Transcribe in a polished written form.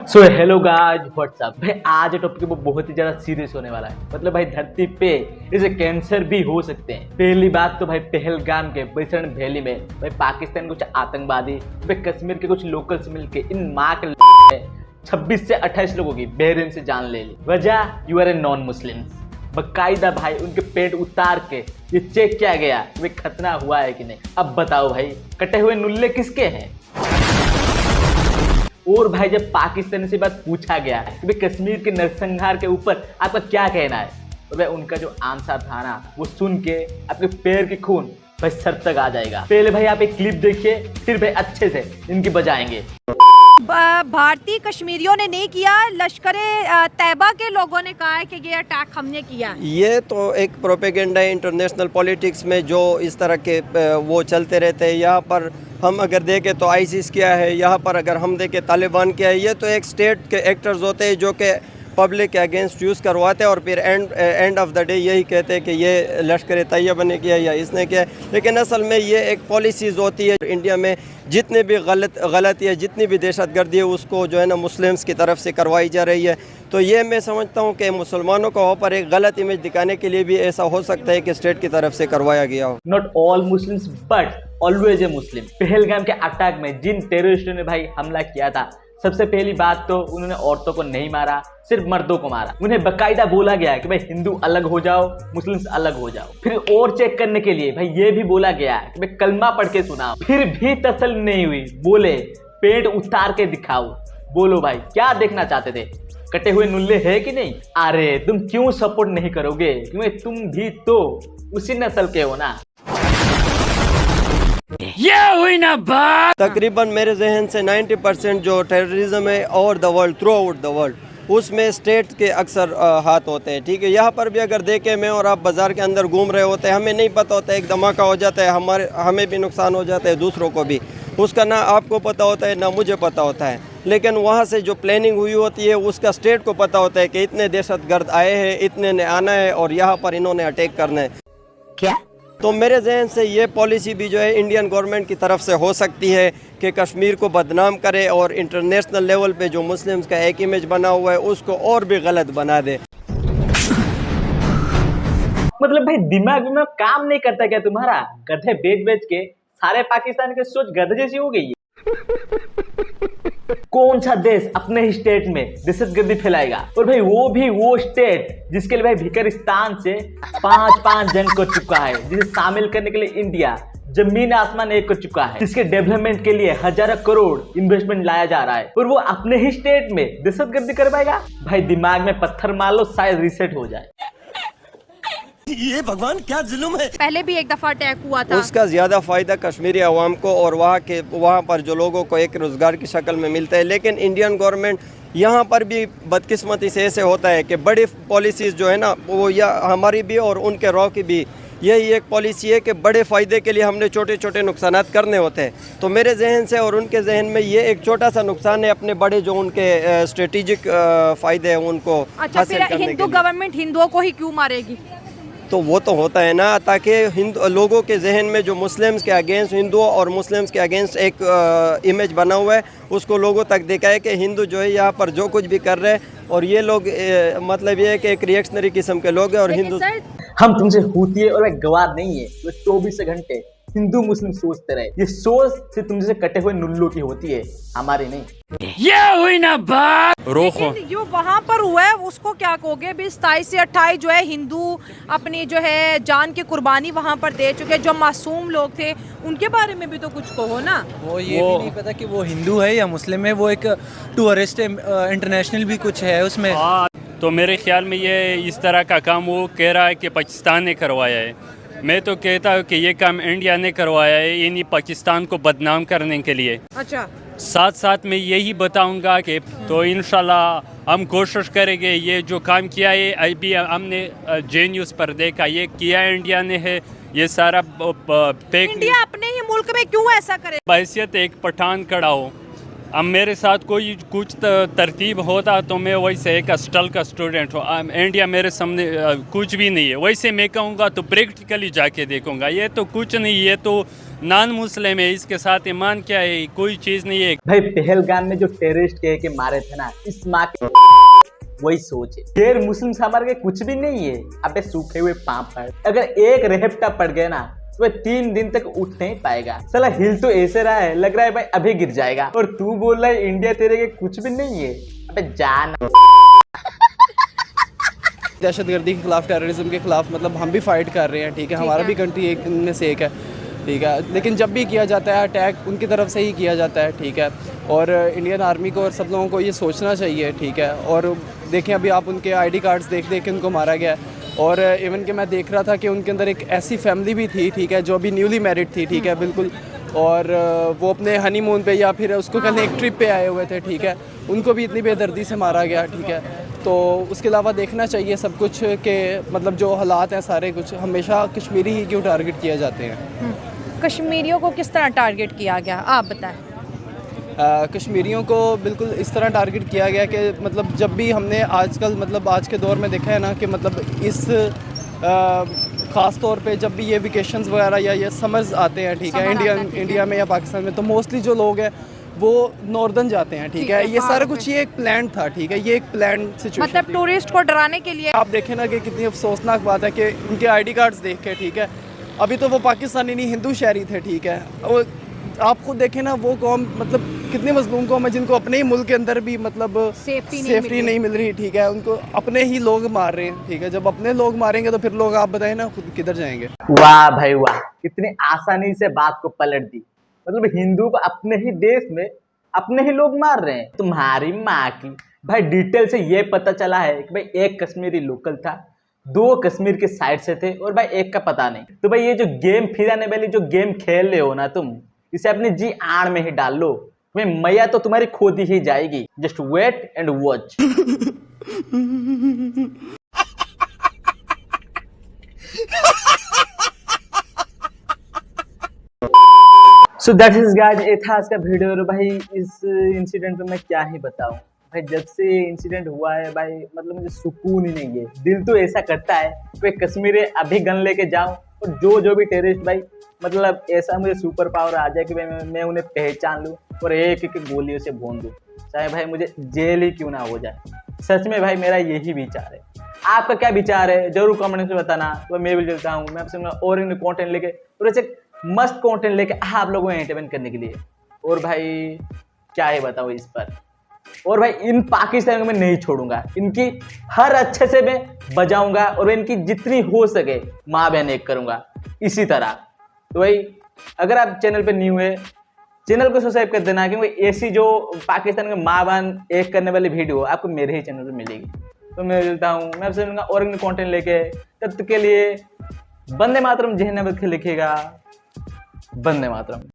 So hello guys what's up भाई, आज topic वो बहुत ही ज्यादा सीरियस होने वाला है। मतलब भाई धरती पे इसे कैंसर भी हो सकते हैं। पहली बात तो भाई पहलगाम के बैसन वैली में भाई पाकिस्तान के कुछ आतंकवादी भाई कश्मीर के कुछ लोकल्स मिलके इन माँ के 26 से 28 लोगों की बहरीन से जान ले ली। वजह you are a non Muslims. बकायदा भाई उनके पेट उतार के ये चेक किया गया कि भाई खतना हुआ है कि नहीं। अब बताओ भाई कटे हुए नुल्ले किसके हैं। और भाई जब पाकिस्तान से बात पूछा गया कि भाई कश्मीर के नरसंहार के ऊपर आपका क्या कहना है, तो भाई उनका जो आंसर था ना वो सुन के आपके पैर की खून भाई सर तक आ जाएगा। पहले भाई आप एक क्लिप देखिए, फिर भाई अच्छे से इनकी बजाएंगे। भारतीय कश्मीरियों ने नहीं किया, लश्कर-ए तैयबा के लोगों ने कहा है कि ये अटैक हमने किया। ये तो एक प्रोपेगेंडा है इंटरनेशनल पॉलिटिक्स में जो इस तरह के वो चलते रहते हैं। यहाँ पर हम अगर देखें तो आईसिस क्या है, यहाँ पर अगर हम देखें तालिबान क्या है। ये तो एक स्टेट के एक्टर्स होते हैं जो कि पब्लिक के अगेंस्ट यूज़ करवाते हैं और फिर एंड ऑफ द डे यही कहते हैं कि ये लश्कर तैयबा ने किया या इसने किया। लेकिन असल में ये एक पॉलिसीज़ होती है। इंडिया में जितने भी गलती है, जितनी भी दहशतगर्दी है, उसको जो है ना मुस्लिम्स की तरफ से करवाई जा रही है। तो ये मैं समझता हूँ कि मुसलमानों को ऊपर एक गलत इमेज दिखाने के लिए भी ऐसा हो सकता है कि स्टेट की तरफ से करवाया गया हो। Not all Muslims but always a Muslim. Pahalgam के अटैक में जिन टेररिस्टों ने भाई हमला किया था, सबसे पहली बात तो उन्होंने औरतों को नहीं मारा, सिर्फ मर्दों को मारा। उन्हें बकायदा बोला गया कि भाई हिंदू अलग हो जाओ, मुस्लिम्स अलग हो जाओ। फिर और चेक करने के लिए भाई ये भी बोला गया कि भाई कलमा पढ़ के सुनाओ। फिर भी तसल्ली नहीं हुई, बोले पेट उतार के दिखाओ। बोलो भाई क्या देखना चाहते थे, कटे हुए नुल्ले है कि नहीं। अरे तुम क्यों सपोर्ट नहीं करोगे, क्योंकि तुम भी तो उसी नस्ल के हो ना। ये हुई ना बात। तकरीबन मेरे जहन से 90% जो टेररिज्म है और the world, through out the world, उसमें स्टेट के अक्सर हाथ होते हैं। ठीक है, यहाँ पर भी अगर देखें मैं और आप बाज़ार के अंदर घूम रहे होते हैं, हमें नहीं पता होता है, एक धमाका हो जाता है, हमें भी नुकसान हो जाता है, दूसरों को भी। उसका ना आपको पता होता है ना मुझे पता होता है। लेकिन वहाँ से जो प्लानिंग हुई होती है उसका स्टेट को पता होता है कि इतने दहशतगर्द आए हैं, इतने ने आना है और यहाँ पर इन्होंने अटैक करना है। क्या? तो मेरे जहन से ये पॉलिसी भी जो है इंडियन गवर्नमेंट की तरफ से हो सकती है कि कश्मीर को बदनाम करे और इंटरनेशनल लेवल पे जो मुस्लिम्स का एक इमेज बना हुआ है उसको और भी गलत बना दे। मतलब भाई दिमाग में काम नहीं करता क्या तुम्हारा? गधे बेच बेच के सारे पाकिस्तान की सोच गधे जैसी हो गई है। कौन सा देश अपने ही स्टेट में दहशतगर्दी फैलाएगा? और भाई वो भी वो स्टेट जिसके लिए भाई भिकरिस्तान से 5 जंग कर चुका है, जिसे शामिल करने के लिए इंडिया जमीन आसमान एक कर चुका है, जिसके डेवलपमेंट के लिए हजारों करोड़ इन्वेस्टमेंट लाया जा रहा है, और वो अपने ही स्टेट में दहशतगर्दी करवाएगा। भाई दिमाग में पत्थर मार लो, शायद रीसेट हो जाए। ये भगवान क्या जुल्म है। पहले भी एक दफा अटैक हुआ था। उसका ज्यादा फायदा कश्मीरी अवाम को और वहाँ पर जो लोगों को एक रोजगार की शक्ल में मिलता है। लेकिन इंडियन गवर्नमेंट यहाँ पर भी बदकिस्मती से ऐसे होता है कि बड़ी पॉलिसीज़ जो है ना वो या हमारी भी और उनके रॉ की भी यही एक पॉलिसी है कि बड़े फ़ायदे के लिए हमने छोटे छोटे नुकसान करने होते हैं। तो मेरे जहन से और उनके जहन में ये एक छोटा सा नुकसान है अपने बड़े जो उनके स्ट्रेटेजिक फ़ायदे हैं उनको हासिल करने के लिए। हिंदू गवर्नमेंट हिंदुओं को ही क्यों मारेगी? तो वो तो होता है ना, ताकि हिंदू लोगों के जहन में जो मुस्लिम्स के अगेंस्ट, हिंदुओं और मुस्लिम्स के अगेंस्ट एक इमेज बना हुआ है उसको लोगों तक दिखाए कि हिंदू जो है यहाँ पर जो कुछ भी कर रहे हैं और ये लोग मतलब ये है कि एक रिएक्शनरी किस्म के लोग हैं। और हिंदू हम तुमसे होती है और वह गवार नहीं है वो 24 घंटे हिंदू मुस्लिम सोचते रहे। ये सोच सिर्फ तुमसे कटे हुए नुल्लों की होती है, हमारी नहीं। ये हुई ना बात। रोको जो वहाँ पर हुआ है उसको क्या कहोगे? 27 से 28 जो है हिंदू अपनी जो है जान की कुर्बानी वहाँ पर दे चुके हैं। जो मासूम लोग थे उनके बारे में भी तो कुछ कहो ना। वो भी नहीं पता कि वो हिंदू है या मुस्लिम है। वो एक टूरिस्ट इंटरनेशनल भी कुछ है उसमें। तो मेरे ख्याल में ये इस तरह का काम वो कह रहा है कि पाकिस्तान ने करवाया है। मैं तो कहता हूँ कि ये काम इंडिया ने करवाया है, यानी पाकिस्तान को बदनाम करने के लिए। अच्छा, साथ साथ मैं यही बताऊंगा कि तो इंशाल्लाह हम कोशिश करेंगे। ये जो काम किया है अभी हमने जे न्यूज़ पर देखा, ये किया इंडिया ने है। ये सारा फेक इंडिया अपने ही मुल्क में क्यों ऐसा करे? बहैसियत एक पठान खड़ा हो अब मेरे साथ कोई कुछ तरतीब होता तो मैं वैसे एक हॉस्टल का स्टूडेंट हूँ। इंडिया मेरे सामने कुछ भी नहीं है। वैसे मैं कहूँगा तो प्रैक्टिकली जाके देखूँगा। ये तो कुछ नहीं, ये तो नॉन मुस्लिम है, इसके साथ ईमान क्या है, कोई चीज़ नहीं है। भाई पहलगाम में जो टेररिस्ट कह के मारे थे ना, इस माँ के वही सोच है। गैर मुस्लिम हमारे के कुछ भी नहीं है। अबे सूखे हुए पापड़, अगर एक रेहपटा पड़ गया ना तो वह 3 दिन तक उठ नहीं पाएगा। साला हिल तो ऐसे रहा है, लग रहा है भाई अभी गिर जाएगा, और तू बोल रहा है इंडिया तेरे के कुछ भी नहीं है। अबे जान। दहशतगर्दी के खिलाफ, टेररिज्म के खिलाफ मतलब हम भी फाइट कर रहे हैं, ठीक है। हमारा भी कंट्री एक इनमें से एक है, ठीक है। लेकिन जब भी किया जाता है अटैक उनकी तरफ से ही किया जाता है, ठीक है। और इंडियन आर्मी को और सब लोगों को ये सोचना चाहिए, ठीक है। और देखें अभी आप उनके आईडी कार्ड्स देख के उनको मारा गया है। और इवन कि मैं देख रहा था कि उनके अंदर एक ऐसी फैमिली भी थी, ठीक है, जो अभी न्यूली मैरिड थी, ठीक है, बिल्कुल। और वो अपने हनीमून पे या फिर उसको कहने एक ट्रिप पे आए हुए थे, ठीक है। उनको भी इतनी बेदर्दी से मारा गया, ठीक है। तो उसके अलावा देखना चाहिए सब कुछ के मतलब जो हालात हैं सारे कुछ, हमेशा कश्मीरी ही क्यों टारगेट किए जाते हैं। कश्मीरियों को किस तरह टारगेट किया गया, आप बताएं। कश्मीरियों को बिल्कुल इस तरह टारगेट किया गया कि मतलब जब भी हमने आजकल मतलब आज के दौर में देखा है ना कि मतलब इस ख़ास तौर पे जब भी ये वेकेशंस वगैरह या ये समर्स आते हैं, ठीक है, इंडिया में या पाकिस्तान में, तो मोस्टली जो लोग हैं वो नॉर्दर्न जाते हैं, ठीक है। ये सारा कुछ ये एक प्लान था, ठीक है, ये एक प्लान सिचुएशन मतलब टूरिस्ट को डराने के लिए। आप देखें ना कि कितनी अफसोसनाक बात है कि उनके आईडी कार्ड्स देख के, ठीक है, अभी तो वो पाकिस्तानी नहीं हिंदू शहरी थे, ठीक है। और आप खुद देखें ना वो कौम मतलब कितनी मजलूम कौम है जिनको अपने ही मुल्क के अंदर भी मतलब सेफ्टी नहीं मिल रही, ठीक है। उनको अपने ही लोग मार रहे हैं, ठीक है। जब अपने लोग मारेंगे तो फिर लोग आप बताएं ना खुद किधर जाएंगे। वाह भाई वाह, कितनी आसानी से बात को पलट दी। मतलब हिंदू को अपने ही देश में अपने ही लोग मार रहे हैं। तुम्हारी माँ की। भाई डिटेल से ये पता चला है कि भाई एक कश्मीरी लोकल था, 2 कश्मीर के साइड से थे, और भाई एक का पता नहीं। तो भाई ये जो गेम फिराने वाली जो गेम खेल रहे हो ना तुम, इसे अपनी जी आड़ में ही डाल लो। तुम्हें मैया तो तुम्हारी खोदी ही जाएगी। Just wait and watch. So that is guys, ये था आज का वीडियो। और भाई इस इंसिडेंट पे मैं क्या ही बताऊं भाई। जब से इंसिडेंट हुआ है भाई मतलब मुझे सुकून ही नहीं है। दिल तो ऐसा करता है कि कश्मीर अभी गन लेके जाऊं और जो भी टेररिस्ट भाई मतलब ऐसा मुझे सुपर पावर आ जाए कि मैं उन्हें पहचान लूं और एक एक गोलियों से भून दूं, चाहे भाई मुझे जेल ही क्यों ना हो जाए। सच में भाई मेरा यही विचार है। आपका क्या विचार है जरूर कमेंट में बताना। तो मैं भी चलता हूँ, मैं आपसे और इन कॉन्टेंट लेके और ऐसे मस्त कंटेंट लेके आप लोगों को एंटरटेनमेंट करने के लिए। और भाई क्या ही बताऊँ इस पर। और भाई इन पाकिस्तान को मैं नहीं छोड़ूंगा, इनकी हर अच्छे से मैं बजाऊंगा और इनकी जितनी हो सके माँ बहन एक करूंगा इसी तरह। तो भाई अगर आप चैनल पे न्यू है, चैनल को सब्सक्राइब कर देना, क्योंकि ऐसी जो पाकिस्तान के माँ बहन एक करने वाली वीडियो आपको मेरे ही चैनल पे मिलेगी। तो मैं मिलता हूँ, मैं आपसे मिलूंगा और कंटेंट लेके। तब तक के लिए वंदे मातरम, जय हिंद लिखेगा, वंदे मातरम।